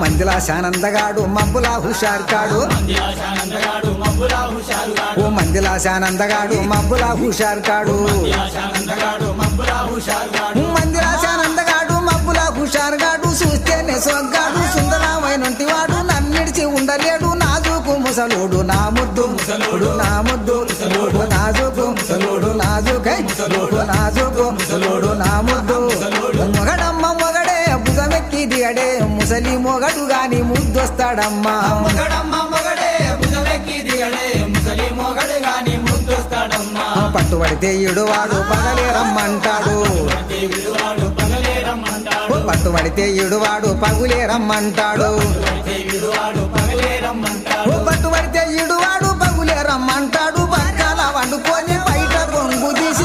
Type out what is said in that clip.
మందిలా శానందగాడు మబ్బులా హుషారు కాడు ఓ మందిలా శానందగాడు మబ్బులా హుషారు కాడు మందిలా శానందగాడు మబ్బులా హుషారు గాడు చూస్తేనే సొగ్గాడు సుందరమైనంటి వాడు నన్నిడిచి ఉండలేడు నాజుకు ముసలోడు నా ముద్దు ముసలోడు నా ముద్దు ముసలోడు నాజుకు ముసలోడు నాజుకై ముసలోడు నాజుకు ముసలోడు నా ముద్దు మొగడమ్మ మొగడే భుజమెక్కి దిగడే ముసలి మొగడు గాని ముద్దొస్తాడమ్మా పట్టుబడితే ఇడువాడు పగలే రమ్మంటాడు పట్టుబడితే ఇడువాడు పగులే రమ్మంటాడు పట్టుబడితే ఇడువాడు పగులే రమ్మంటాడు పక్కల వండుకొని బయట కొంగు తీసి